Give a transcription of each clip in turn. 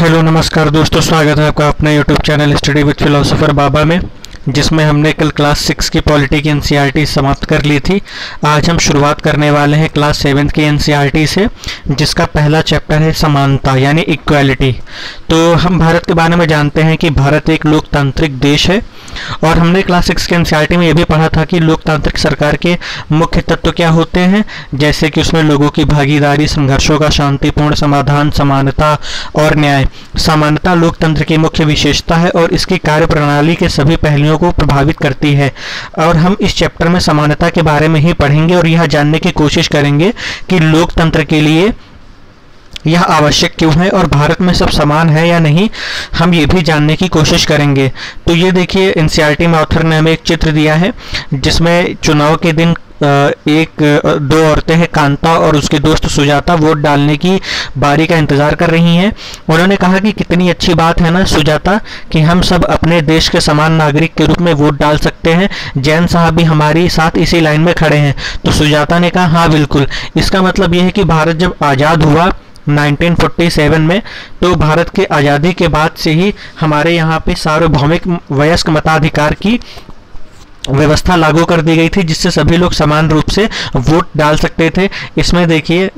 Hello नमस्कार दोस्तों, स्वागत है आपका अपने YouTube channel study with philosopher बाबा में, जिसमें हमने कल क्लास 6 की पॉलिटी की एनसीईआरटी समाप्त कर ली थी। आज हम शुरुआत करने वाले हैं क्लास 7 की एनसीईआरटी से, जिसका पहला चैप्टर है समानता यानी इक्वालिटी। तो हम भारत के बारे में जानते हैं कि भारत एक लोकतांत्रिक देश है और हमने क्लास 6 के एनसीईआरटी में यह भी पढ़ा था कि लोकतांत्रिक सरकार के मुख्य तत्व क्या होते हैं, जैसे कि उसमें लोगों की भागीदारी, संघर्षों का शांतिपूर्ण समाधान, समानता और न्याय। समानता लोकतंत्र की मुख्य विशेषता है और इसकी कार्यप्रणाली के सभी पहलुओं को प्रभावित करती है। और हम इस चैप्टर में समानता के बारे में ही पढ़ेंगे और यह जानने की कोशिश करेंगे कि लोकतंत्र के लिए यह आवश्यक क्यों है और भारत में सब समान है या नहीं, हम ये भी जानने की कोशिश करेंगे। तो ये देखिए, एनसीईआरटी में ऑथर ने हमें एक चित्र दिया है जिसमें चुनाव के दिन दो औरतें हैं, कांता और उसके दोस्त सुजाता, वोट डालने की बारी का इंतजार कर रही हैं। उन्होंने कहा कि कितनी अच्छी बात है ना सुजाता, कि हम सब अपने देश के समान नागरिक के रूप में वोट डाल सकते हैं। जैन साहब भी हमारे साथ इसी लाइन में खड़े हैं। तो सुजाता ने कहा हाँ बिल्कुल। इसका मतलब यह है कि भारत जब आज़ाद हुआ 1947 में, तो भारत के आज़ादी के बाद से ही हमारे यहाँ पे सार्वभौमिक वयस्क मताधिकार की व्यवस्था लागू कर दी गई थी, जिससे सभी लोग समान रूप से वोट डाल सकते थे। इसमें देखिए,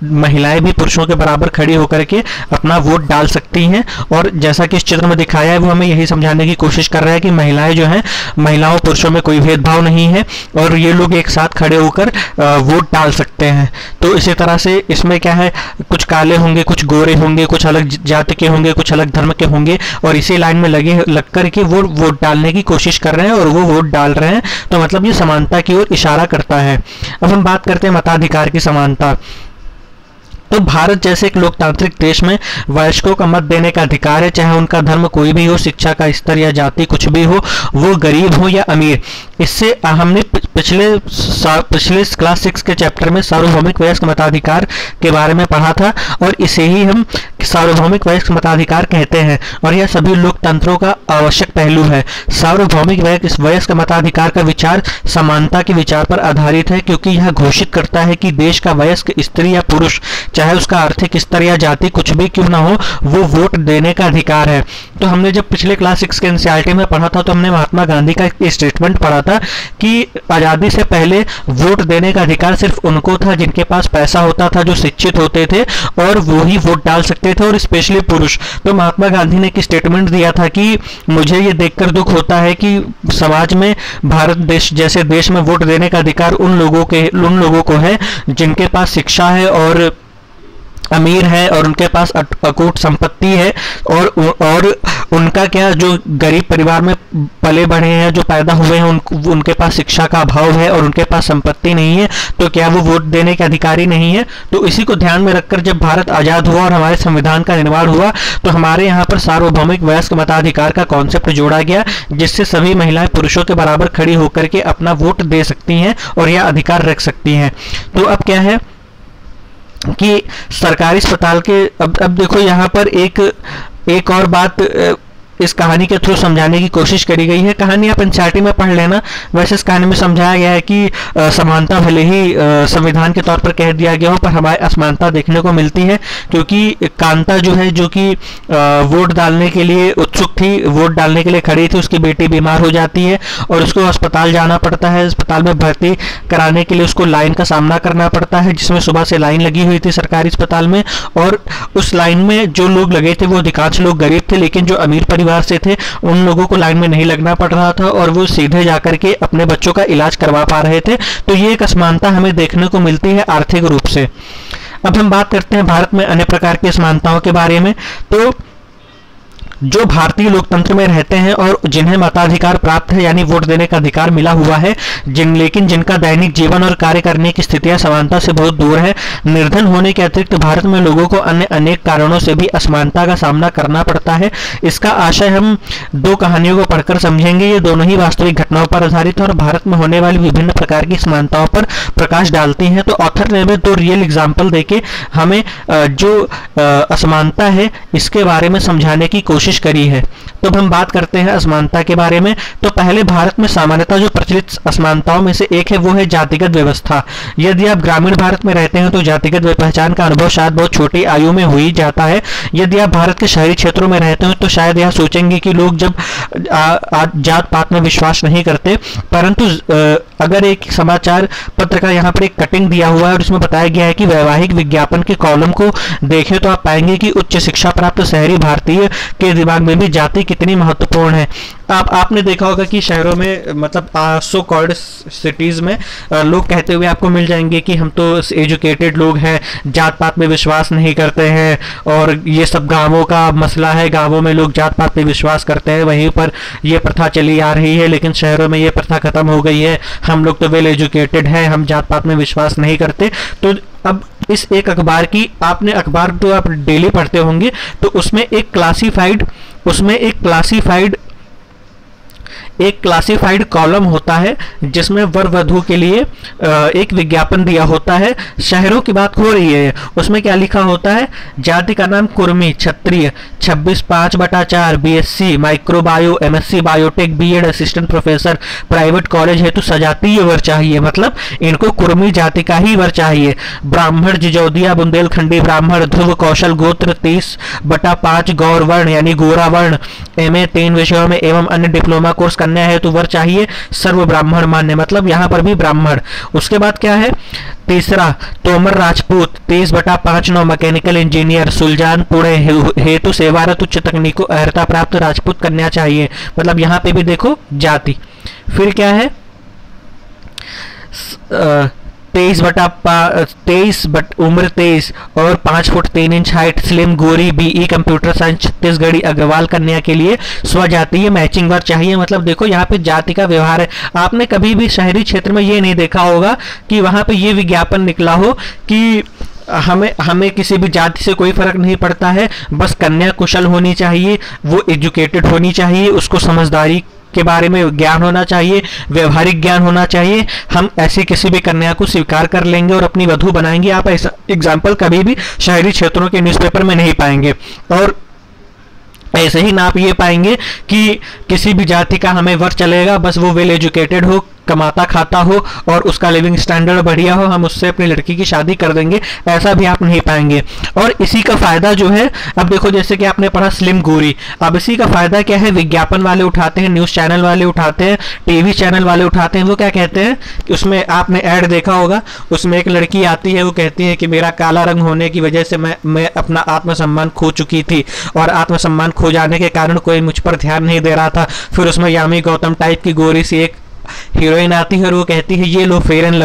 महिलाएं भी पुरुषों के बराबर खड़ी होकर के अपना वोट डाल सकती हैं। और जैसा कि इस चित्र में दिखाया है, वो हमें यही समझाने की कोशिश कर रहा है कि महिलाएं जो हैं, महिलाओं पुरुषों में कोई भेदभाव नहीं है और ये लोग एक साथ खड़े होकर वोट डाल सकते हैं। तो इसी तरह से इसमें क्या है, कुछ काले होंगे, कुछ गोरे होंगे, कुछ अलग जाति के होंगे, कुछ अलग धर्म के होंगे, और इसी लाइन में लग कर के वो वोट डालने की कोशिश कर रहे हैं और वो डाल रहे हैं। तो मतलब ये समानता की ओर इशारा करता है। अब हम बात करते हैं मताधिकार की समानता। तो भारत जैसे एक लोकतांत्रिक देश में वयस्कों का मत देने का अधिकार है, चाहे उनका धर्म कोई भी हो, शिक्षा का स्तर या जाति कुछ भी हो, वो गरीब हो या अमीर। इससे हमने पिछले क्लास 6 के चैप्टर में सार्वभौमिक वयस्क मताधिकार के बारे में पढ़ा था और इसे ही हम सार्वभौमिक वयस्क मताधिकार कहते हैं और यह सभी लोकतंत्रों का आवश्यक पहलू है। सार्वभौमिक वयस्क मताधिकार का विचार समानता के विचार पर आधारित है, क्योंकि यह घोषित करता है कि देश का वयस्क स्त्री या पुरुष, चाहे उसका आर्थिक स्तर या जाति कुछ भी क्यों ना हो, वो वोट देने का अधिकार है। तो हमने जब पिछले क्लास 6 के एनसीईआरटी में पढ़ा था, तो हमने महात्मा गांधी का एक स्टेटमेंट पढ़ा था कि आज़ादी से पहले वोट देने का अधिकार सिर्फ उनको था जिनके पास पैसा होता था, जो शिक्षित होते थे, और वो ही वोट डाल सकते थे, और स्पेशली पुरुष। तो महात्मा गांधी ने एक स्टेटमेंट दिया था कि मुझे ये देखकर दुख होता है कि समाज में, भारत देश जैसे देश में वोट देने का अधिकार उन लोगों को है जिनके पास शिक्षा है और अमीर है और उनके पास अकूट संपत्ति है, और उनका क्या, जो गरीब परिवार में पले बढ़े हैं, जो पैदा हुए हैं, उनके पास शिक्षा का अभाव है और उनके पास संपत्ति नहीं है, तो क्या वो वोट देने के अधिकारी नहीं है। तो इसी को ध्यान में रखकर जब भारत आज़ाद हुआ और हमारे संविधान का निर्माण हुआ, तो हमारे यहाँ पर सार्वभौमिक वयस्क मताधिकार का कॉन्सेप्ट जोड़ा गया, जिससे सभी महिलाएं पुरुषों के बराबर खड़ी होकर के अपना वोट दे सकती हैं और यह अधिकार रख सकती हैं। तो अब क्या है कि सरकारी अस्पताल के, अब देखो यहाँ पर एक और बात इस कहानी के थ्रू समझाने की कोशिश करी गई है। कहानी आप एनसीईआरटी में पढ़ लेना। वैसे इस कहानी में समझाया गया है कि समानता भले ही संविधान के तौर पर कह दिया गया हो, पर हमारे असमानता देखने को मिलती है, क्योंकि कांता जो है, जो कि वोट डालने के लिए उत्सुक थी, वोट डालने के लिए खड़ी थी, उसकी बेटी बीमार हो जाती है और उसको अस्पताल जाना पड़ता है। अस्पताल में भर्ती कराने के लिए उसको लाइन का सामना करना पड़ता है, जिसमें सुबह से लाइन लगी हुई थी सरकारी अस्पताल में, और उस लाइन में जो लोग लगे थे वो अधिकांश लोग गरीब थे, लेकिन जो अमीर परिवार से थे उन लोगों को लाइन में नहीं लगना पड़ रहा था और वो सीधे जाकर के अपने बच्चों का इलाज करवा पा रहे थे। तो ये एक असमानता हमें देखने को मिलती है आर्थिक रूप से। अब हम बात करते हैं भारत में अन्य प्रकार की असमानताओं के बारे में। तो जो भारतीय लोकतंत्र में रहते हैं और जिन्हें मताधिकार प्राप्त है, यानी वोट देने का अधिकार मिला हुआ है, लेकिन जिनका दैनिक जीवन और कार्य करने की स्थितियां समानता से बहुत दूर है, निर्धन होने के अतिरिक्त भारत में लोगों को अन्य अनेक कारणों से भी असमानता का सामना करना पड़ता है। इसका आशय हम दो कहानियों को पढ़कर समझेंगे। ये दोनों ही वास्तविक घटनाओं पर आधारित और भारत में होने वाली विभिन्न प्रकार की समानताओं पर प्रकाश डालती हैं। तो ऑथर ने हमें दो रियल एग्जाम्पल देके हमें जो असमानता है इसके बारे में समझाने की कोशिश करी है। तो हम बात करते हैं असमानता के बारे में। तो पहले भारत में सामान्यतः जो प्रचलित असमानताओं में से एक है वो है जातिगत व्यवस्था। यदि आप ग्रामीण भारत में रहते हैं तो जातिगत पहचान का अनुभव शायद बहुत छोटी आयु में हो ही जाता है। यदि आप भारत के शहरी क्षेत्रों में रहते हो तो शायद यह सोचेंगे कि लोग जब जात पात में विश्वास नहीं करते, परंतु अगर एक समाचार पत्र का यहाँ पर एक कटिंग दिया हुआ है और उसमें बताया गया है कि वैवाहिक विज्ञापन के कॉलम को देखें तो आप पाएंगे कि उच्च शिक्षा प्राप्त शहरी भारतीय के दिमाग में भी जाति कितनी महत्वपूर्ण है। आपने देखा होगा कि शहरों में मतलब सो कॉल्ड सिटीज में लोग कहते हुए आपको मिल जाएंगे कि हम तो एजुकेटेड लोग हैं, जात पात में विश्वास नहीं करते हैं, और ये सब गांवों का मसला है, गांवों में लोग जात पात पे विश्वास करते हैं, वहीं पर ये प्रथा चली आ रही है, लेकिन शहरों में ये प्रथा खत्म हो गई है, हम लोग तो वेल एजुकेटेड हैं, हम जात पात में विश्वास नहीं करते। तो अब इस एक अखबार की, आपने अखबार तो आप डेली पढ़ते होंगे, तो उसमें एक क्लासिफाइड कॉलम होता है जिसमें वर वधू के लिए एक विज्ञापन दिया होता है। शहरों की बात हो रही है, उसमें क्या लिखा होता है, जाति का नाम Kurmi, Kshatriya, 26/5/4, BSc, microbio, MSc biotech, BEd, assistant professor, private college हेतु सजातीय वर चाहिए, मतलब इनको कुर्मी जाति का ही वर चाहिए। ब्राह्मण, जिजौदिया, बुंदेलखंडी ब्राह्मण, ध्रुव कौशल गोत्र, 30/5 गौर वर्ण यानी गोरा वर्ण, एमए 3 विषयों में एवं अन्य डिप्लोमा कोर्स कन्या है तो वर चाहिए सर्व ब्राह्मण मान्य, मतलब यहाँ पर भी ब्राह्मण। उसके बाद क्या है, तीसरा तोमर राजपूत, 23/5/9 मैकेनिकल इंजीनियर, सुलजान पुणे हेतु सेवारत उच्च तकनीको अर्हता प्राप्त राजपूत कन्या चाहिए, मतलब यहाँ पे भी देखो जाति। फिर क्या है, 23 उम्र 23 और 5 फुट 3 इंच हाइट, स्लिम, गोरी, BE computer science, Chhattisgarhi Agrawal कन्या के लिए स्वजातीय मैचिंग वर्ग चाहिए। मतलब देखो यहाँ पे जाति का व्यवहार है। आपने कभी भी शहरी क्षेत्र में ये नहीं देखा होगा कि वहां पे ये विज्ञापन निकला हो कि हमें किसी भी जाति से कोई फर्क नहीं पड़ता है, बस कन्या कुशल होनी चाहिए, वो एजुकेटेड होनी चाहिए, उसको समझदारी के बारे में ज्ञान होना चाहिए, व्यवहारिक ज्ञान होना चाहिए, हम ऐसी किसी भी कन्या को स्वीकार कर लेंगे और अपनी वधू बनाएंगे। आप ऐसा एग्जाम्पल कभी भी शहरी क्षेत्रों के न्यूज़पेपर में नहीं पाएंगे। और ऐसे ही ना आप ये पाएंगे कि किसी भी जाति का हमें वर चलेगा, बस वो वेल एजुकेटेड हो, कमाता खाता हो और उसका लिविंग स्टैंडर्ड बढ़िया हो, हम उससे अपनी लड़की की शादी कर देंगे, ऐसा भी आप नहीं पाएंगे। और इसी का फायदा जो है, अब देखो जैसे कि आपने पढ़ा स्लिम गोरी, अब इसी का फायदा क्या है, विज्ञापन वाले उठाते हैं, न्यूज़ चैनल वाले उठाते हैं, टीवी चैनल वाले उठाते हैं। वो क्या कहते हैं कि उसमें आपने ऐड देखा होगा, उसमें एक लड़की आती है, वो कहती है कि मेरा काला रंग होने की वजह से मैं अपना आत्मसम्मान खो चुकी थी और आत्मसम्मान खो जाने के कारण कोई मुझ पर ध्यान नहीं दे रहा था। फिर उसमें यामी गौतम टाइप की गोरी सी एक हीरोइन आती है और वो कहती है ये लो फेयर एंड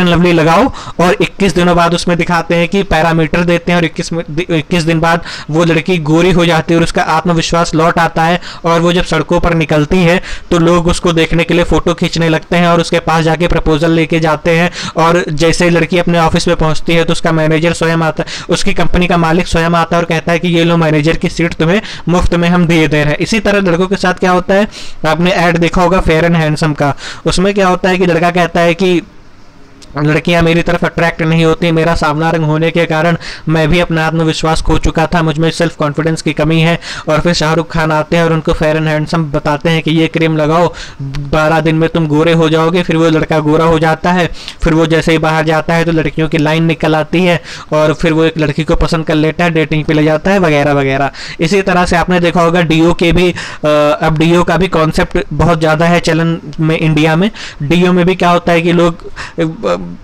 लवली लगाओ, और 21 दिनों बाद उसमें दिखाते हैं कि पैरामीटर देते हैं और 21 दिन बाद वो लड़की गोरी हो जाती है और उसका आत्मविश्वास लौट आता है, और वो जब सड़कों पर निकलती है तो लोग उसको देखने के लिए फोटो खींचने लगते हैं और उसके पास जाके प्रपोजल लेके जाते हैं। और जैसे ही लड़की अपने ऑफिस में पहुंचती है तो उसका मैनेजर स्वयं आता है, उसकी कंपनी का मालिक स्वयं आता है और कहता है कि ये लो मैनेजर की सीट तुम्हें मुफ्त में हम दे रहे हैं। इसी तरह लड़कों के साथ क्या होता है, आपने ऐड देखा होगा फेयर एंड हैंडसम का, उसमें क्या होता है कि लड़का कहता है कि लड़कियां मेरी तरफ अट्रैक्ट नहीं होती, मेरा सावना रंग होने के कारण मैं भी अपना आत्मविश्वास खो चुका था, मुझ में सेल्फ कॉन्फिडेंस की कमी है। और फिर शाहरुख खान आते हैं और उनको फेयर एंड हैंडसम बताते हैं कि ये क्रीम लगाओ, 12 दिन में तुम गोरे हो जाओगे। फिर वो लड़का गोरा हो जाता है, फिर वो जैसे ही बाहर जाता है तो लड़कियों की लाइन निकल आती है और फिर वो एक लड़की को पसंद कर लेता है, डेटिंग पे ले जाता है वगैरह वगैरह। इसी तरह से आपने देखा होगा डीओ के भी, अब डीओ का भी कॉन्सेप्ट बहुत ज़्यादा है चलन में इंडिया में। डीओ में भी क्या होता है कि लोग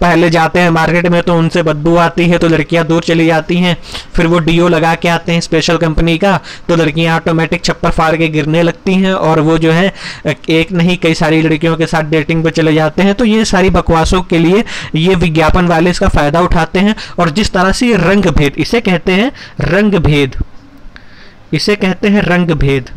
पहले जाते हैं मार्केट में तो उनसे बदबू आती है तो लड़कियां दूर चली जाती हैं, फिर वो डीओ लगा के आते हैं स्पेशल कंपनी का तो लड़कियां ऑटोमेटिक छप्पर फाड़ के गिरने लगती हैं और वो जो है एक नहीं कई सारी लड़कियों के साथ डेटिंग पे चले जाते हैं। तो ये सारी बकवासों के लिए ये विज्ञापन वाले इसका फायदा उठाते हैं। और जिस तरह से ये रंग भेद, इसे कहते हैं रंग भेद, इसे कहते हैं रंग भेद,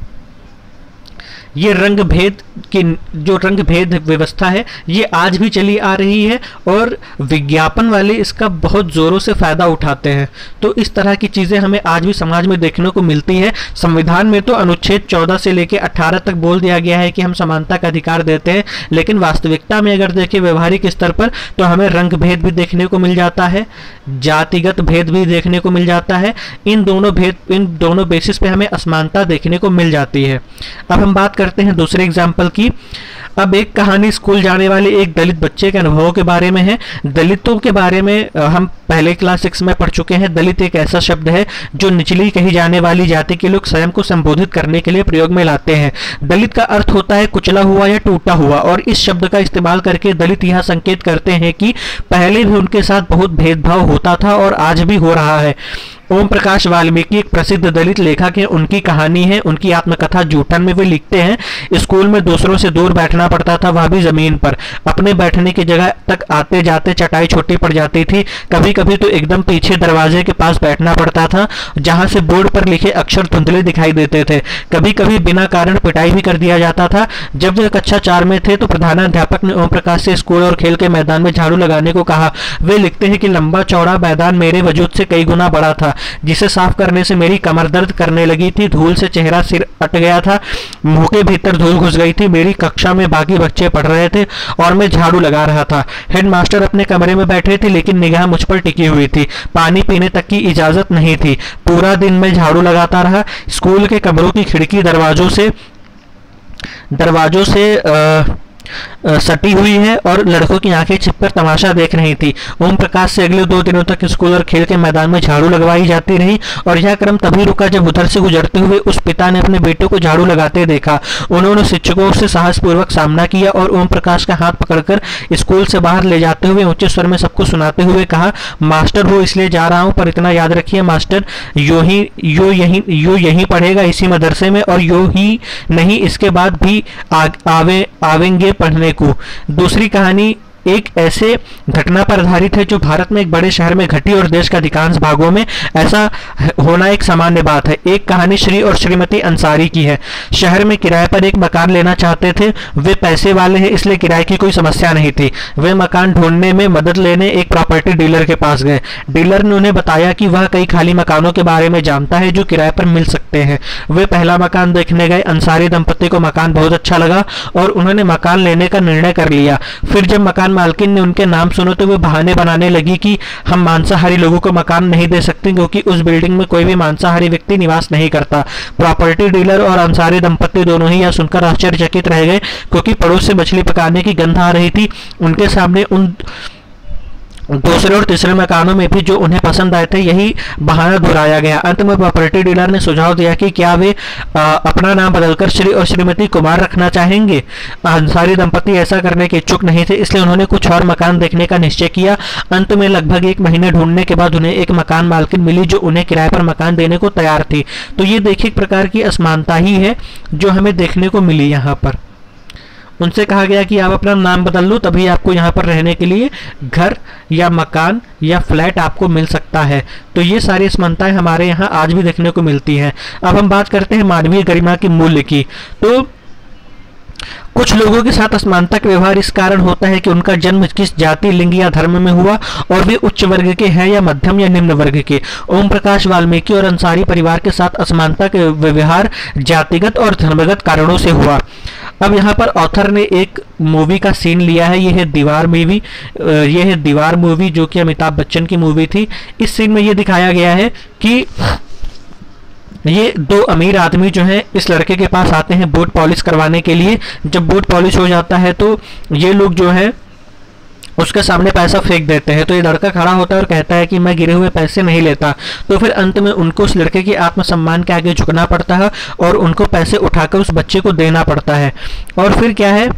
ये रंग भेद की जो रंग भेद व्यवस्था है ये आज भी चली आ रही है और विज्ञापन वाले इसका बहुत जोरों से फायदा उठाते हैं। तो इस तरह की चीजें हमें आज भी समाज में देखने को मिलती है। संविधान में तो अनुच्छेद 14 से लेकर 18 तक बोल दिया गया है कि हम समानता का अधिकार देते हैं, लेकिन वास्तविकता में अगर देखें व्यवहारिक स्तर पर तो हमें रंग भेद भी देखने को मिल जाता है, जातिगत भेद भी देखने को मिल जाता है। इन दोनों बेसिस पे हमें असमानता देखने को मिल जाती है। अब हम बात करते हैं दूसरे एग्जाम्पल की। अब एक कहानी स्कूल जाने वाले एक दलित बच्चे के अनुभवों के बारे में है। दलितों के बारे में हम पहले क्लास 6 में पढ़ चुके हैं। दलित एक ऐसा शब्द है जो निचली कही जाने वाली जाति के लोग स्वयं को संबोधित करने के लिए प्रयोग में लाते हैं। दलित का अर्थ होता है कुचला हुआ या टूटा हुआ, और इस शब्द का इस्तेमाल करके दलित यह संकेत करते हैं कि पहले भी उनके साथ बहुत भेदभाव होता था और आज भी हो रहा है। ओम प्रकाश वाल्मीकि एक प्रसिद्ध दलित लेखक है। उनकी कहानी है, उनकी आत्मकथा जूठन में वे लिखते हैं, स्कूल में दूसरों से दूर बैठना पड़ता था, वह भी जमीन पर। अपने बैठने की जगह तक आते जाते चटाई छोटी पड़ जाती थी। कभी कभी तो एकदम पीछे दरवाजे के पास बैठना पड़ता था, जहां से बोर्ड पर लिखे अक्षर धुंधले दिखाई देते थे। कभी कभी बिना कारण पिटाई भी कर दिया जाता था। जब वे कक्षा 4 में थे तो प्रधानाध्यापक ने ओम प्रकाश से स्कूल और खेल के मैदान में झाड़ू लगाने को कहा। वे लिखते हैं कि लंबा चौड़ा मैदान मेरे वजूद से कई गुना बड़ा था, जिसे साफ करने से मेरी कमर दर्द करने लगी थी। धूल से चेहरा सिर अट गया था, मुंह के भीतर धूल घुस गई थी। मेरी कक्षा में बाकी बच्चे पढ़ रहे थे और मैं झाड़ू लगा रहा था। हेडमास्टर अपने कमरे में बैठे थे, लेकिन निगाह मुझ पर टिकी हुई थी। पानी पीने तक की इजाजत नहीं थी। पूरा दिन मैं झाड़ू लगाता रहा। स्कूल के कमरों की खिड़की दरवाजों से सटी हुई है और लड़कों की आंखें छिपकर तमाशा देख रही थी। ओम प्रकाश से अगले 2 दिनों तक स्कूल और खेल के मैदान में झाड़ू लगवाई जाती रही, और यह क्रम तभी रुका जब उधर से गुजरते हुए उस पिता ने अपने बेटे को झाड़ू लगाते देखा। उन्होंने शिक्षकों से साहसपूर्वक सामना किया और ओम प्रकाश का हाथ पकड़कर स्कूल से बाहर ले जाते हुए ऊंचे स्वर में सबको सुनाते हुए कहा, मास्टर वो इसलिए जा रहा हूं, पर इतना याद रखिए मास्टर यो यही पढ़ेगा इसी मदरसे में, और यो ही नहीं इसके बाद भी आवेंगे पढ़ने को। दूसरी कहानी एक ऐसे घटना पर आधारित है जो भारत में एक बड़े शहर में घटी और देश के अधिकांश भागों में ऐसा होना एक सामान्य बात है। एक कहानी श्री और श्रीमती अंसारी की है। शहर में किराए पर एक मकान लेना चाहते थे। वे पैसे वाले हैं, इसलिए किराए की कोई समस्या नहीं थी। वे मकान ढूंढने में मदद लेने एक प्रॉपर्टी डीलर के पास गए। डीलर ने उन्हें बताया कि वह कई खाली मकानों के बारे में जानता है जो किराए पर मिल सकते हैं। वे पहला मकान देखने गए। अंसारी दंपत्ति को मकान बहुत अच्छा लगा और उन्होंने मकान लेने का निर्णय कर लिया। फिर जब मकान मालकिन ने उनके नाम सुनो तो वे बहाने बनाने लगी कि हम मांसाहारी लोगों को मकान नहीं दे सकते, क्योंकि उस बिल्डिंग में कोई भी मांसाहारी व्यक्ति निवास नहीं करता। प्रॉपर्टी डीलर और अंसारी दंपत्ति दोनों ही यह सुनकर आश्चर्यचकित रह गए, क्योंकि पड़ोस से मछली पकाने की गंध आ रही थी। उनके सामने उन दूसरे और तीसरे मकानों में भी जो उन्हें पसंद आए थे यही बहाना दोहराया गया। अंत में प्रॉपर्टी डीलर ने सुझाव दिया कि क्या वे अपना नाम बदलकर श्री और श्रीमती कुमार रखना चाहेंगे। अंसारी दंपति ऐसा करने के इच्छुक नहीं थे, इसलिए उन्होंने कुछ और मकान देखने का निश्चय किया। अंत में लगभग 1 महीने ढूंढने के बाद उन्हें एक मकान मालकिन मिली जो उन्हें किराए पर मकान देने को तैयार थी। तो ये देखिए एक प्रकार की असमानता ही है जो हमें देखने को मिली। यहाँ पर उनसे कहा गया कि आप अपना नाम बदल लो, तभी आपको यहाँ पर रहने के लिए घर या मकान या फ्लैट आपको मिल सकता है। तो ये सारी असमानताएं हमारे यहाँ आज भी देखने को मिलती हैं। अब हम बात करते हैं मानवीय गरिमा के मूल्य की। तो कुछ लोगों के साथ असमानता का व्यवहार इस कारण होता है कि उनका जन्म किस जाति, लिंग या धर्म में हुआ और वे उच्च वर्ग के हैं या मध्यम या निम्न वर्ग के। ओम प्रकाश वाल्मीकि और अंसारी परिवार के साथ असमानता का व्यवहार जातिगत और धर्मगत कारणों से हुआ। अब यहाँ पर ऑथर ने एक मूवी का सीन लिया है। यह है दीवार मूवी जो कि अमिताभ बच्चन की मूवी थी। इस सीन में यह दिखाया गया है कि ये 2 अमीर आदमी जो हैं इस लड़के के पास आते हैं बूट पॉलिश करवाने के लिए। जब बूट पॉलिश हो जाता है तो ये लोग जो है उसके सामने पैसा फेंक देते हैं। तो ये लड़का खड़ा होता है और कहता है कि मैं गिरे हुए पैसे नहीं लेता। तो फिर अंत में उनको उस लड़के के आत्मसम्मान के आगे झुकना पड़ता है और उनको पैसे उठाकर उस बच्चे को देना पड़ता है, और फिर क्या है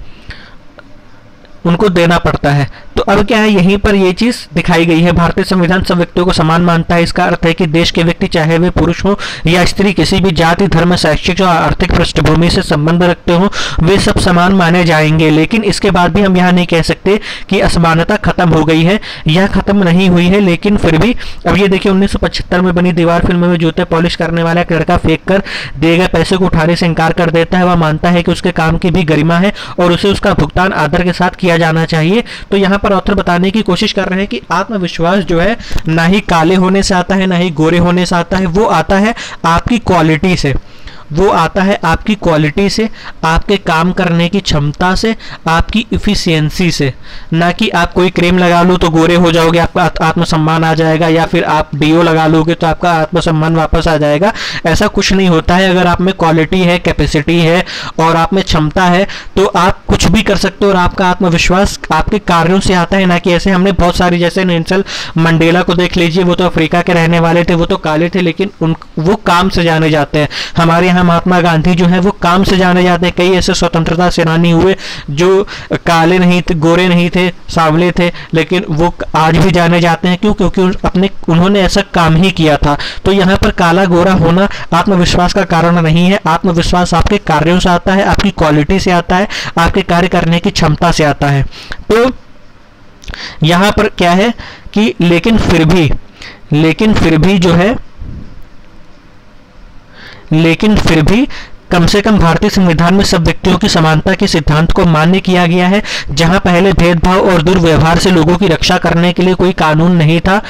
उनको देना पड़ता है। तो अब क्या है, यहीं पर ये चीज दिखाई गई है। भारतीय संविधान सब व्यक्तियों को समान मानता है। इसका अर्थ है कि देश के व्यक्ति चाहे वे पुरुष हो या स्त्री, किसी भी जाति, धर्म, शैक्षिक और आर्थिक पृष्ठभूमि से संबंध रखते हो, वे सब समान माने जाएंगे। लेकिन इसके बाद भी हम यहाँ नहीं कह सकते कि असमानता खत्म हो गई है, यह खत्म नहीं हुई है। लेकिन फिर भी अब ये देखिए 1975 में बनी दीवार फिल्म में जूते पॉलिश करने वाला एक लड़का फेंक कर दिए गए पैसे को उठाने से इनकार कर देता है। वह मानता है कि उसके काम की भी गरिमा है और उसे उसका भुगतान आदर के साथ किया जाना चाहिए। तो यहाँ पर ऑथर बताने की कोशिश कर रहे हैं कि आत्मविश्वास जो है ना ही काले होने से आता है, ना ही गोरे होने से आता है, वो आता है आपकी क्वालिटी से, वो आता है आपकी क्वालिटी से, आपके काम करने की क्षमता से, आपकी इफिशियंसी से। ना कि आप कोई क्रीम लगा लो तो गोरे हो जाओगे, आपका आत्मसम्मान आ जाएगा, या फिर आप डीओ लगा लोगे तो आपका आत्मसम्मान वापस आ जाएगा। ऐसा कुछ नहीं होता है। अगर आप में क्वालिटी है, कैपेसिटी है और आप में क्षमता है तो आप कुछ भी कर सकते हो। और आपका आत्मविश्वास आपके कार्यों से आता है, ना कि ऐसे हमने बहुत सारी, जैसे नेल्सन मंडेला को देख लीजिए, वो तो अफ्रीका के रहने वाले थे, वो तो काले थे, लेकिन वो काम से जाने जाते हैं। हमारे यहाँ महात्मा गांधी जो है वो काम से जाने जाते हैं। कई ऐसे स्वतंत्रता सेनानी हुए जो काले नहीं थे, गोरे नहीं थे, सांवले थे, लेकिन वो आज भी जाने जाते हैं। क्यों? क्योंकि उन्होंने ऐसा काम ही किया था। तो यहाँ पर काला गोरा होना आत्मविश्वास का कारण नहीं है। आत्मविश्वास आपके कार्यों से आता है, आपकी क्वालिटी से आता है, आपके कार्य करने की क्षमता से आता है। तो यहाँ पर क्या है कि लेकिन फिर भी कम से कम भारतीय संविधान में सब व्यक्तियों की समानता के सिद्धांत को मान्य किया गया है। जहां पहले भेदभाव और दुर्व्यवहार से लोगों की रक्षा करने के लिए कोई कानून नहीं था,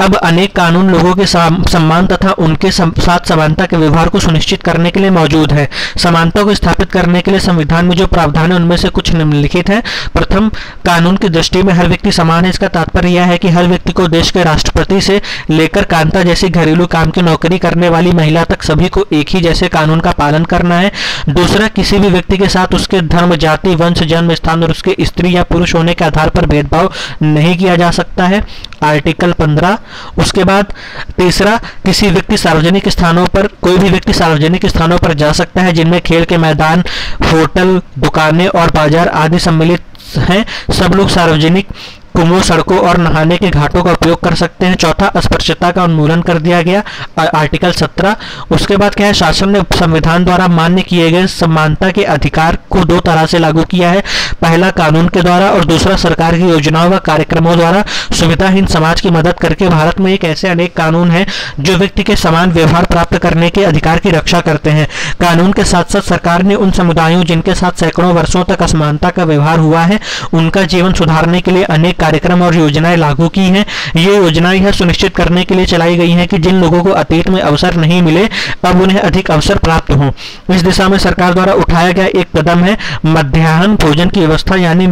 अब अनेक कानून लोगों के सम्मान तथा उनके साथ समानता के व्यवहार को सुनिश्चित करने के लिए मौजूद है। समानता को स्थापित करने के लिए संविधान में जो प्रावधान है उनमें से कुछ निम्नलिखित हैं। प्रथम, कानून की दृष्टि में हर व्यक्ति समान है। इसका तात्पर्य यह है कि हर व्यक्ति को देश के राष्ट्रपति से लेकर कांता जैसी घरेलू काम की नौकरी करने वाली महिला तक सभी को एक ही जैसे कानून का पालन करना है। दूसरा, किसी भी व्यक्ति के साथ उसके धर्म, जाति, वंश, जन्म स्थान और उसके स्त्री या पुरुष होने के आधार पर भेदभाव नहीं किया जा सकता है, आर्टिकल 15। उसके बाद तीसरा, किसी व्यक्ति सार्वजनिक स्थानों पर, कोई भी व्यक्ति सार्वजनिक स्थानों पर जा सकता है जिनमें खेल के मैदान, होटल, दुकानें और बाजार आदि सम्मिलित हैं। सब लोग सार्वजनिक कुओं, सड़कों और नहाने के घाटों का उपयोग कर सकते हैं। चौथा, अस्पृश्यता का उन्मूलन कर दिया गया, आर्टिकल 17। उसके बाद क्या है, शासन ने संविधान द्वारा मान्य किए गए समानता के अधिकार को दो तरह से लागू किया है। पहला, कानून के द्वारा और दूसरा सरकार की योजनाओं व कार्यक्रमों द्वारा। सुविधाहीन समाज की मदद करके भारत में एक ऐसे अनेक कानून हैं जो व्यक्ति के समान व्यवहार प्राप्त करने के अधिकार की रक्षा करते हैं। कानून के साथ साथ सरकार ने उन समुदायों जिनके साथ सैकड़ों वर्षों तक असमानता का व्यवहार हुआ है, उनका जीवन सुधारने के लिए अनेक कार्यक्रम और योजनाएं लागू की हैं। ये योजनाएं यह सुनिश्चित करने के लिए चलाई गई हैं कि जिन लोगों को अतीत में अवसर नहीं मिले, अब उन्हें अधिक अवसर प्राप्त हों। इस दिशा में सरकार द्वारा उठाया गया एक कदम है मध्याह्न भोजन की व्यवस्था, यानी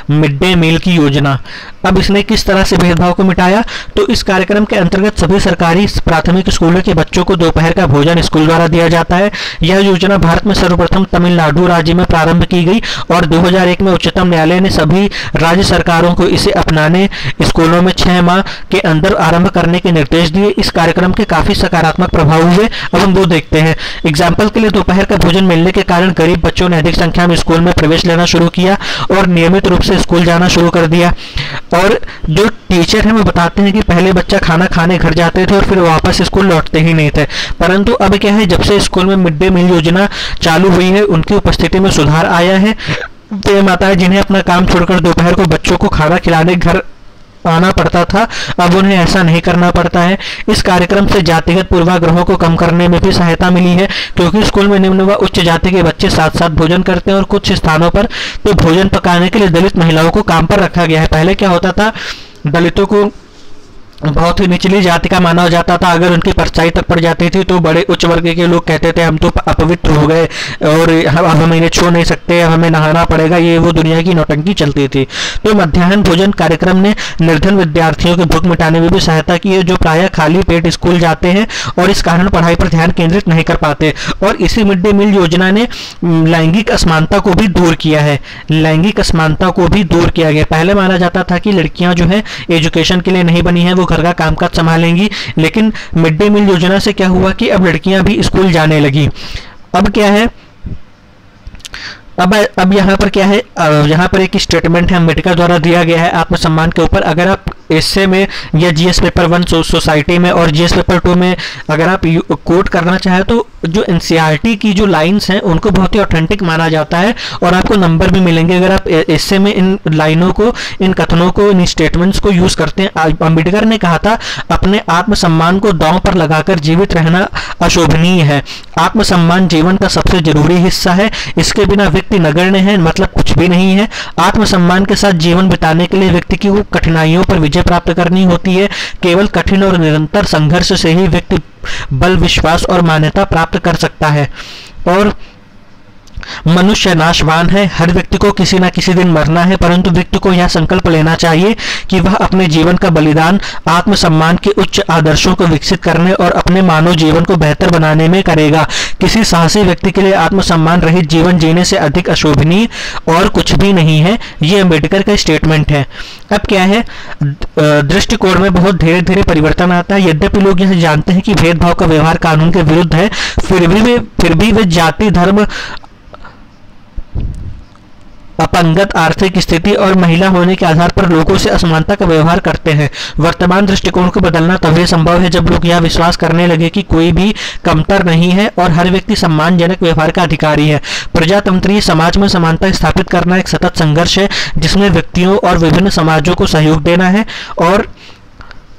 मिड डे मील की योजना। अब इसने किस तरह से भेदभाव को मिटाया? तो इस कार्यक्रम के अंतर्गत सभी सरकारी प्राथमिक स्कूलों के बच्चों को दोपहर का भोजन स्कूल द्वारा दिया जाता है। यह योजना भारत में सर्वप्रथम तमिलनाडु राज्य में प्रारंभ की गई और 2001 में उच्चतम न्यायालय ने सभी राज्य सरकारों को इसे अपनाने, स्कूलों में 6 माह के अंदर आरंभ करने के निर्देश दिए। इस कार्यक्रम के काफी सकारात्मक प्रभाव हुए। अब हम वो देखते हैं। एग्जाम्पल के लिए, दोपहर का भोजन मिलने के कारण गरीब बच्चों ने अधिक संख्या में स्कूल में प्रवेश लेना शुरू किया और नियमित रूप से स्कूल जाना शुरू कर दिया। और जो टीचर हैं वो बताते हैं कि पहले बच्चा खाना खाने घर जाते थे और फिर वापस स्कूल लौटते ही नहीं थे, परंतु अब क्या है, जब से स्कूल में मिड डे मील योजना चालू हुई है उनकी उपस्थिति में सुधार आया है। तो माताएं जिन्हें अपना काम छोड़कर दोपहर को बच्चों को खाना खिलाने घर आना पड़ता था, अब उन्हें ऐसा नहीं करना पड़ता है। इस कार्यक्रम से जातिगत पूर्वाग्रहों को कम करने में भी सहायता मिली है, क्योंकि स्कूल में निम्न व उच्च जाति के बच्चे साथ साथ भोजन करते हैं और कुछ स्थानों पर तो भोजन पकाने के लिए दलित महिलाओं को काम पर रखा गया है। पहले क्या होता था, दलितों को बहुत ही निचली जाति का माना जाता था। अगर उनकी परछाई तक पड़ जाती थी तो बड़े उच्च वर्ग के लोग कहते थे हम तो अपवित्र हो गए और अब हम इन्हें छू नहीं सकते, हमें नहाना पड़ेगा, ये वो दुनिया की नौटंकी चलती थी। तो मध्याह्न भोजन कार्यक्रम ने निर्धन विद्यार्थियों की भूख मिटाने में भी सहायता की है, जो प्रायः खाली पेट स्कूल जाते हैं और इस कारण पढ़ाई पर ध्यान केंद्रित नहीं कर पाते। और इसी मिड डे मील योजना ने लैंगिक असमानता को भी दूर किया है। लैंगिक असमानता को भी दूर किया गया। पहले माना जाता था कि लड़कियां जो है एजुकेशन के लिए नहीं बनी है, वो घर का कामकाज संभालेंगी, लेकिन मिड डे मील योजना से क्या हुआ कि अब लड़कियां भी स्कूल जाने लगी। अब क्या है, अब यहाँ पर क्या है, यहाँ पर एक स्टेटमेंट है अम्बेडकर द्वारा दिया गया है आत्मसम्मान के ऊपर। अगर आप एस्से में या जीएस पेपर 1 सोसाइटी में और जीएस पेपर 2 में अगर आप कोट करना चाहे तो जो एनसीईआरटी की जो लाइंस हैं उनको बहुत ही ऑथेंटिक माना जाता है और आपको नंबर भी मिलेंगे अगर आप एस्से में इन लाइनों को, इन कथनों को, इन स्टेटमेंट्स को यूज करते हैं। अम्बेडकर ने कहा था अपने आत्मसम्मान को दांव पर लगाकर जीवित रहना अशोभनीय है। आत्मसम्मान जीवन का सबसे जरूरी हिस्सा है, इसके बिना व्यक्ति नगण्य है, मतलब कुछ भी नहीं है। आत्मसम्मान के साथ जीवन बिताने के लिए व्यक्ति को कठिनाइयों पर विजय प्राप्त करनी होती है। केवल कठिन और निरंतर संघर्ष से ही व्यक्ति बल, विश्वास और मान्यता प्राप्त कर सकता है। और मनुष्य नाशवान है, हर व्यक्ति को किसी न किसी दिन मरना है, परंतु व्यक्ति को यह संकल्प लेना चाहिए कि वह अपने जीवन का बलिदान आत्मसम्मान के उच्च आदर्शों को विकसित करने और अपने मानव जीवन को बेहतर बनाने में करेगा। किसी साहसी व्यक्ति के लिए आत्मसम्मान रहित जीवन जीने से अधिक अशोभनीय और कुछ भी नहीं है। ये अम्बेडकर का स्टेटमेंट है। अब क्या है, दृष्टिकोण में बहुत धीरे धीरे परिवर्तन आता है। यद्यपि लोग यह जानते हैं कि भेदभाव का व्यवहार कानून के विरुद्ध है, फिर भी वे जाति, धर्म, अपंगत आर्थिक स्थिति और महिला होने के आधार पर लोगों से असमानता का व्यवहार करते हैं। वर्तमान दृष्टिकोण को बदलना तभी संभव है जब लोग यह विश्वास करने लगे कि कोई भी कमतर नहीं है और हर व्यक्ति सम्मानजनक व्यवहार का अधिकारी है। प्रजातंत्रीय समाज में समानता स्थापित करना एक सतत संघर्ष है जिसमें व्यक्तियों और विभिन्न समाजों को सहयोग देना है। और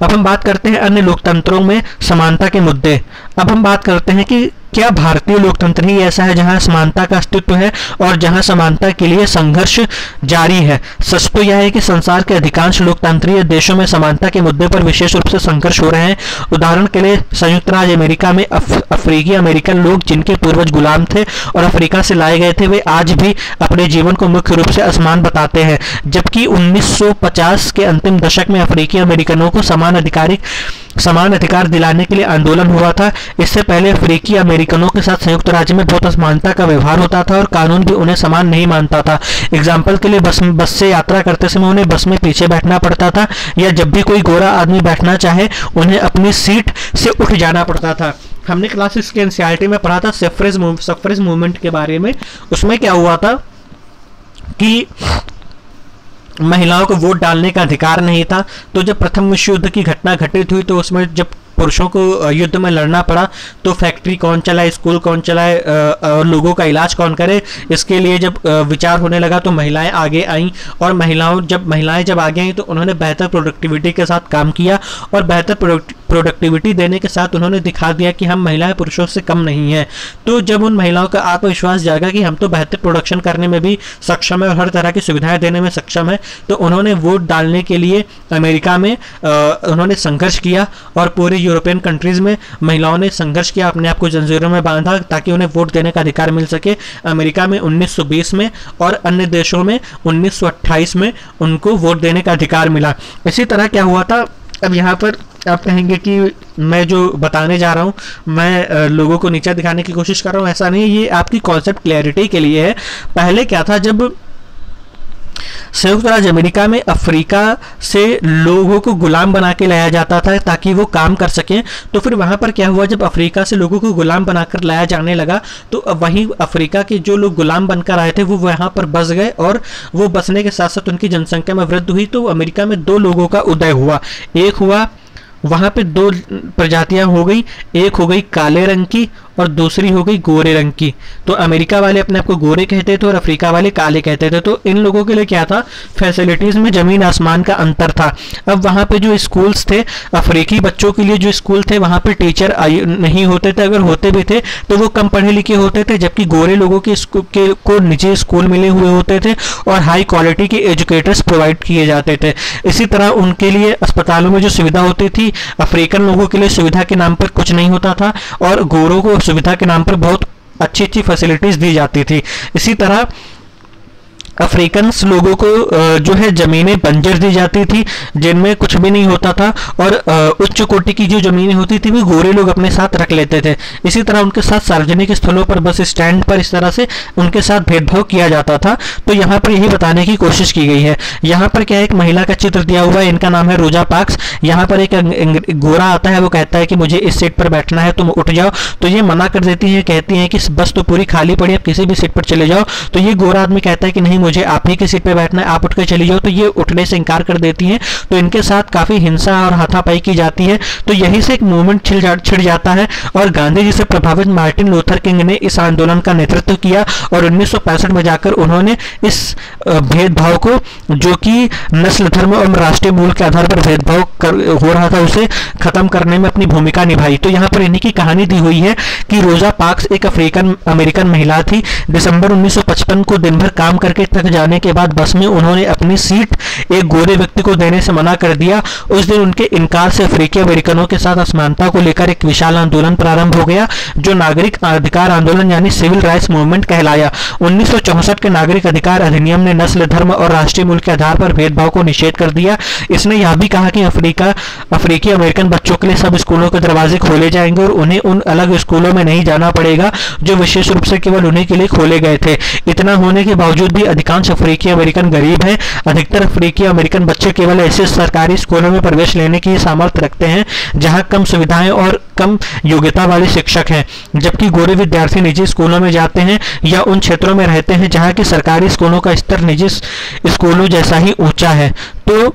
अब हम बात करते हैं अन्य लोकतंत्रों में समानता के मुद्दे। अब हम बात करते हैं कि क्या भारतीय लोकतंत्र ही ऐसा है जहां समानता का अस्तित्व है और जहां समानता के लिए संघर्ष जारी है। सच तो यह है कि संसार के अधिकांश लोकतांत्रिक देशों में समानता के मुद्दे पर विशेष रूप से संघर्ष हो रहे हैं। उदाहरण के लिए संयुक्त राज्य अमेरिका में अफ्रीकी अमेरिकन लोग जिनके पूर्वज गुलाम थे और अफ्रीका से लाए गए थे, वे आज भी अपने जीवन को मुख्य रूप से असमान बताते हैं, जबकि 1950 के अंतिम दशक में अफ्रीकी अमेरिकनों को समान अधिकार दिलाने के लिए आंदोलन हुआ था। इससे पहले अफ्रीकी अमेरिकनों के साथ संयुक्त राज्य में बहुत असमानता का व्यवहार होता था और कानून भी उन्हें समान नहीं मानता था। एग्जाम्पल के लिए बस से यात्रा करते समय उन्हें बस में पीछे बैठना पड़ता था, या जब भी कोई गोरा आदमी बैठना चाहे उन्हें अपनी सीट से उठ जाना पड़ता था। हमने क्लास 6 के एनसीईआरटी में पढ़ा था सफ्रेज मूवमेंट के बारे में। उसमें क्या हुआ था कि महिलाओं को वोट डालने का अधिकार नहीं था। तो जब प्रथम विश्व युद्ध की घटना घटित हुई तो उसमें जब पुरुषों को युद्ध में लड़ना पड़ा तो फैक्ट्री कौन चलाए, स्कूल कौन चलाए और लोगों का इलाज कौन करे, इसके लिए जब विचार होने लगा तो महिलाएं आगे आईं। और महिलाएं जब आगे आईं तो उन्होंने बेहतर प्रोडक्टिविटी के साथ काम किया और बेहतर प्रोडक्टिविटी देने के साथ उन्होंने दिखा दिया कि हम महिलाएं पुरुषों से कम नहीं हैं। तो जब उन महिलाओं का आत्मविश्वास जागा कि हम तो बेहतर प्रोडक्शन करने में भी सक्षम है और हर तरह की सुविधाएं देने में सक्षम है, तो उन्होंने वोट डालने के लिए अमेरिका में उन्होंने संघर्ष किया और पूरे यूरोपियन कंट्रीज में महिलाओं ने संघर्ष किया, अपने आप को जंजीरों में बांधा ताकि उन्हें वोट देने का अधिकार मिल सके। अमेरिका में 1920 में और अन्य देशों में 1928 में उनको वोट देने का अधिकार मिला। इसी तरह क्या हुआ था, अब यहाँ पर आप कहेंगे कि मैं जो बताने जा रहा हूँ मैं लोगों को नीचा दिखाने की कोशिश कर रहा हूँ, ऐसा नहीं, ये आपकी कॉन्सेप्ट क्लैरिटी के लिए है। पहले क्या था, जब संयुक्त राज्य अमेरिका में अफ्रीका से लोगों को गुलाम बना के लाया जाता था ताकि वो काम कर सकें, तो फिर वहाँ पर क्या हुआ, जब अफ्रीका से लोगों को गुलाम बनाकर लाया जाने लगा तो वहीं अफ्रीका के जो लोग गुलाम बनकर आए थे वो वहाँ पर बस गए और वो बसने के साथ साथ उनकी जनसंख्या में वृद्धि हुई। तो अमेरिका में दो लोगों का उदय हुआ, एक हुआ वहाँ पे दो प्रजातियाँ हो गई, एक हो गई काले रंग की और दूसरी हो गई गोरे रंग की। तो अमेरिका वाले अपने आप को गोरे कहते थे और अफ्रीका वाले काले कहते थे। तो इन लोगों के लिए क्या था, फैसिलिटीज़ में ज़मीन आसमान का अंतर था। अब वहाँ पे जो स्कूल्स थे, अफ्रीकी बच्चों के लिए जो स्कूल थे वहाँ पे टीचर नहीं होते थे, अगर होते भी थे तो वो कम पढ़े लिखे होते थे, जबकि गोरे लोगों को निजी स्कूल मिले हुए होते थे और हाई क्वालिटी के एजुकेटर्स प्रोवाइड किए जाते थे। इसी तरह उनके लिए अस्पतालों में जो सुविधा होती थी, अफ्रीकन लोगों के लिए सुविधा के नाम पर कुछ नहीं होता था और गोरों को सुविधा के नाम पर बहुत अच्छी अच्छी फैसिलिटीज दी जाती थी। इसी तरह अफ्रीकन लोगों को जो है जमीनें बंजर दी जाती थी, जिनमें कुछ भी नहीं होता था, और उच्च कोटि की जो जमीनें होती थी वो गोरे लोग अपने साथ रख लेते थे। इसी तरह उनके साथ सार्वजनिक स्थलों पर, बस स्टैंड पर, इस तरह से उनके साथ भेदभाव किया जाता था। तो यहाँ पर यही बताने की कोशिश की गई है। यहाँ पर क्या है, एक महिला का चित्र दिया हुआ है, इनका नाम है रोजा पार्क्स। यहाँ पर एक गोरा आता है, वो कहता है कि मुझे इस सीट पर बैठना है, तुम उठ जाओ। तो ये मना कर देती है, कहती हैं कि बस तो पूरी खाली पड़ी, आप किसी भी सीट पर चले जाओ। तो ये गोरा आदमी कहता है कि नहीं, मुझे आप ही की सीट पे बैठना है, आप उठ कर चली जाओ। तो ये उठने से इनकार कर देती हैं। तो इनके साथ काफी हिंसा और हाथापाई की जाती है। तो यहीं से एक मूवमेंट छिड़ जाता है और गांधी जी से प्रभावित मार्टिन लूथर किंग ने इस आंदोलन का नेतृत्व किया और 1965 में जाकर उन्होंने इस भेदभाव को, जो कि नस्ल, धर्म और राष्ट्रीय मूल के आधार पर भेदभाव हो रहा था, उसे खत्म करने में अपनी भूमिका निभाई। तो यहाँ पर इन्हीं की कहानी दी हुई है कि रोजा पार्क्स एक अफ्रीकन अमेरिकन महिला थी। दिसंबर 1955 को दिन भर काम करके थक जाने के बाद बस में उन्होंने अपनी सीट एक गोरे व्यक्ति को देने से मना कर दिया। उस दिन उनके इनकार से अफ्रीकी अमेरिकनों के साथ असमानता को लेकर एक विशाल आंदोलन प्रारंभ हो गया, जो नागरिक अधिकार आंदोलन यानी सिविल राइट्स मूवमेंट कहलाया। 1964 के नागरिक अधिकार अधिनियम ने नस्ल, धर्म और राष्ट्रीय मूल के आधार पर भेदभाव को निषेध कर दिया। इसने यह भी कहा कि अफ्रीकी अमेरिकन बच्चों के लिए सब स्कूलों के दरवाजे खोले जाएंगे और उन्हें उन अलग स्कूलों में नहीं जाना पड़ेगा जो विशेष रूप से केवल उन्हीं के लिए खोले गए थे। इतना होने के बावजूद भी अधिकांश अफ्रीकी अमेरिकन गरीब हैं। अधिकतर अफ्रीकी अमेरिकन बच्चे केवल ऐसे सरकारी स्कूलों में प्रवेश लेने की सामर्थ्य रखते हैं जहां कम सुविधाएं और कम योग्यता वाले शिक्षक हैं, जबकि गोरे विद्यार्थी निजी स्कूलों में जाते हैं या उन क्षेत्रों में रहते हैं जहां की सरकारी स्कूलों का स्तर निजी स्कूलों जैसा ही ऊंचा है। तो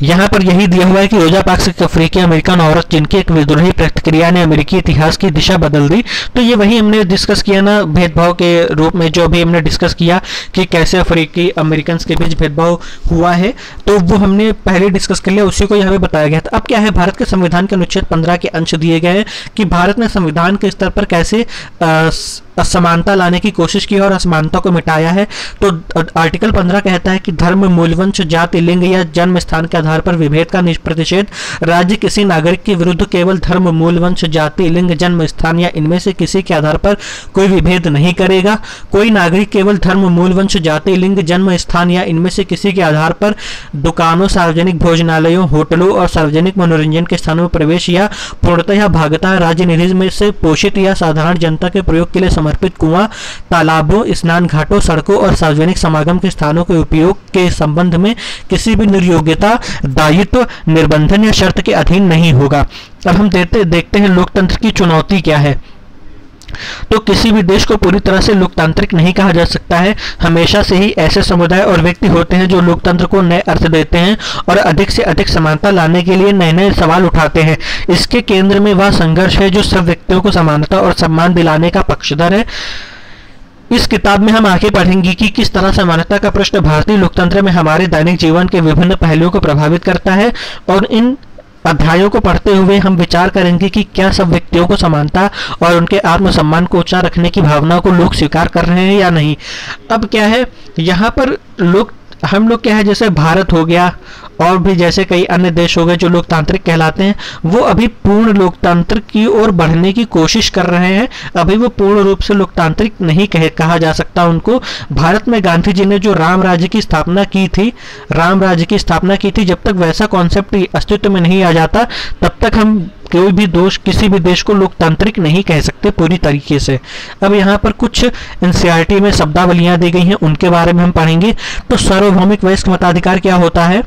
यहाँ पर यही दिया हुआ है कि रोजा पार्क्स एक अफ्रीकी अमेरिकन औरत जिनकी एक विद्रोही प्रतिक्रिया ने अमेरिकी इतिहास की दिशा बदल दी। तो ये वही हमने डिस्कस किया ना, भेदभाव के रूप में जो भी हमने डिस्कस किया कि कैसे अफ्रीकी अमेरिकन के बीच भेदभाव हुआ है, तो वो हमने पहले डिस्कस कर लिया, उसी को यहाँ पे बताया गया था। अब क्या है, भारत के संविधान के अनुच्छेद 15 के अंश दिए गए हैं कि भारत ने संविधान के स्तर पर कैसे असमानता लाने की कोशिश की और असमानता को मिटाया है। तो आर्टिकल 15 कहता है कि धर्म, मूलवंश, जाति, लिंग या जन्म स्थान के आधार पर विभेद का प्रतिषेध। राज्य किसी नागरिक के विरुद्ध केवल धर्म, मूलवंश, जाति, लिंग, जन्म स्थान या इनमें से किसी के आधार पर कोई विभेद नहीं करेगा। कोई नागरिक केवल धर्म, मूलवंश, जाति, लिंग, जन्म स्थान या इनमें से किसी के आधार पर दुकानों, सार्वजनिक भोजनालयों, होटलों और सार्वजनिक मनोरंजन के स्थानों में प्रवेश या पूर्णतः या भागतः राज्य निधि में से पोषित या साधारण जनता के प्रयोग के लिए समर्पित कुआं, तालाबों, स्नान घाटों, सड़कों और सार्वजनिक समागम के स्थानों के उपयोग के संबंध में किसी भी निर्योग्यता, दायित्व, निर्बंधन या शर्त के अधीन नहीं होगा। अब हम देखते हैं लोकतंत्र की चुनौती क्या है। तो किसी भी देश को पूरी तरह से लोकतांत्रिक नहीं कहा जा सकता है। हमेशा से ही ऐसे समुदाय और व्यक्ति होते हैं जो लोकतंत्र को नए अर्थ देते हैं और अधिक से अधिक समानता लाने के लिए नए नए सवाल उठाते हैं। इसके केंद्र में वह संघर्ष है जो सब व्यक्तियों को समानता और सम्मान दिलाने का पक्षधर है। इस किताब में हम आगे पढ़ेंगे कि किस तरह समानता का प्रश्न भारतीय लोकतंत्र में हमारे दैनिक जीवन के विभिन्न पहलुओं को प्रभावित करता है, और इन अध्यायों को पढ़ते हुए हम विचार करेंगे कि क्या सब व्यक्तियों को समानता और उनके आत्मसम्मान को ऊंचा रखने की भावना को लोग स्वीकार कर रहे हैं या नहीं। अब क्या है, यहाँ पर हम लोग क्या है, जैसे भारत हो गया और भी जैसे कई अन्य देश हो गए जो लोकतांत्रिक कहलाते हैं, वो अभी पूर्ण लोकतंत्र की ओर बढ़ने की कोशिश कर रहे हैं। अभी वो पूर्ण रूप से लोकतांत्रिक नहीं कहा जा सकता उनको। भारत में गांधी जी ने जो राम राज्य की स्थापना की थी, जब तक वैसा कॉन्सेप्ट अस्तित्व में नहीं आ जाता तब तक हम कोई भी किसी भी देश को लोकतांत्रिक नहीं कह सकते पूरी तरीके से। अब यहाँ पर कुछ एनसीईआरटी में शब्दावलियां दी गई हैं, उनके बारे में हम पढ़ेंगे। तो सार्वभौमिक वयस्क मताधिकार क्या होता है?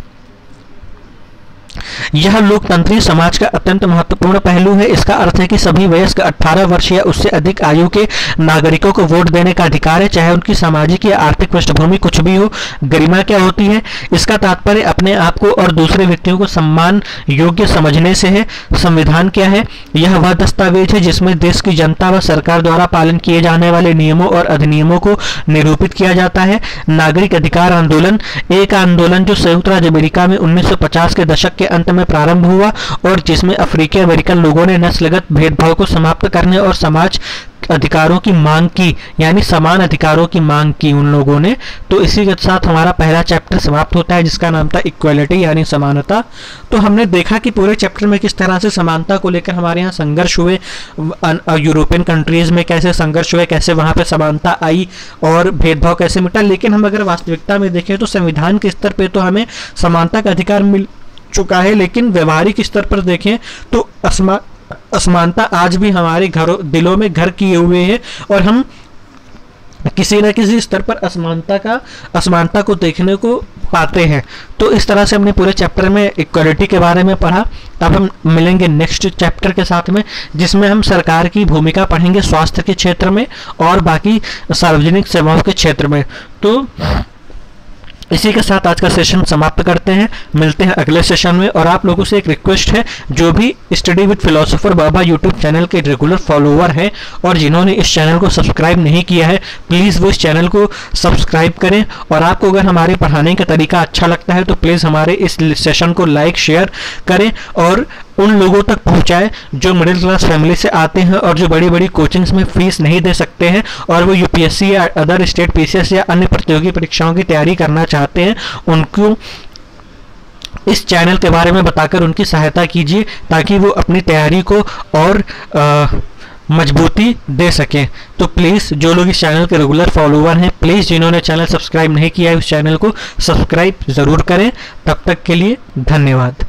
यह लोकतंत्रीय समाज का अत्यंत महत्वपूर्ण पहलू है। इसका अर्थ है कि सभी वयस्क 18 वर्ष या उससे अधिक आयु के नागरिकों को वोट देने का अधिकार है, चाहे उनकी सामाजिक या आर्थिक पृष्ठभूमि कुछ भी हो। गरिमा क्या होती है? इसका तात्पर्य अपने आप को और दूसरे व्यक्तियों को सम्मान योग्य समझने से है। संविधान क्या है? यह वह दस्तावेज है जिसमें देश की जनता व सरकार द्वारा पालन किए जाने वाले नियमों और अधिनियमों को निरूपित किया जाता है। नागरिक अधिकार आंदोलन एक आंदोलन जो संयुक्त राज्य अमेरिका में 1950 के दशक के अंत में में प्रारंभ हुआ और जिसमें अफ्रीकी अमेरिकन लोगों ने नस्लगत भेदभाव को समाप्त करने और समाज अधिकारों की मांग की, यानी समान अधिकारों की मांग की उन लोगों ने। तो इसी के साथ हमारा पहला चैप्टर समाप्त होता है जिसका नाम था इक्वालिटी यानी समानता। तो हमने देखा कि पूरे चैप्टर में किस तरह से समानता को लेकर हमारे यहाँ संघर्ष हुए, यूरोपियन कंट्रीज में कैसे संघर्ष हुए, कैसे वहाँ पे समानता आई और भेदभाव कैसे मिटा। लेकिन हम अगर वास्तविकता में देखें तो संविधान के स्तर पर तो हमें समानता का अधिकार मिल चुका है, लेकिन व्यवहारिक स्तर पर देखें तो असमानता आज भी हमारे घरों दिलों में घर किए हुए है और हम किसी न किसी स्तर पर असमानता को देखने को पाते हैं। तो इस तरह से हमने पूरे चैप्टर में इक्वालिटी के बारे में पढ़ा। अब हम मिलेंगे नेक्स्ट चैप्टर के साथ में जिसमें हम सरकार की भूमिका पढ़ेंगे स्वास्थ्य के क्षेत्र में और बाकी सार्वजनिक सेवाओं के क्षेत्र में। तो इसी के साथ आज का सेशन समाप्त करते हैं, मिलते हैं अगले सेशन में। और आप लोगों से एक रिक्वेस्ट है, जो भी study with philosopher Baba YouTube channel के रेगुलर फॉलोअर हैं और जिन्होंने इस चैनल को सब्सक्राइब नहीं किया है, प्लीज़ वो इस चैनल को सब्सक्राइब करें। और आपको अगर हमारे पढ़ाने का तरीका अच्छा लगता है तो प्लीज़ हमारे इस सेशन को लाइक शेयर करें और उन लोगों तक पहुंचाएं जो मिडिल क्लास फैमिली से आते हैं और जो बड़ी बड़ी कोचिंग्स में फीस नहीं दे सकते हैं और वो यूपीएससी या अदर स्टेट पीसीएस या अन्य प्रतियोगी परीक्षाओं की तैयारी करना चाहते हैं। उनको इस चैनल के बारे में बताकर उनकी सहायता कीजिए ताकि वो अपनी तैयारी को और मजबूती दे सकें। तो प्लीज़ जो लोग इस चैनल के रेगुलर फॉलोअर हैं, प्लीज़ जिन्होंने चैनल सब्सक्राइब नहीं किया है उस चैनल को सब्सक्राइब ज़रूर करें। तब तक के लिए धन्यवाद।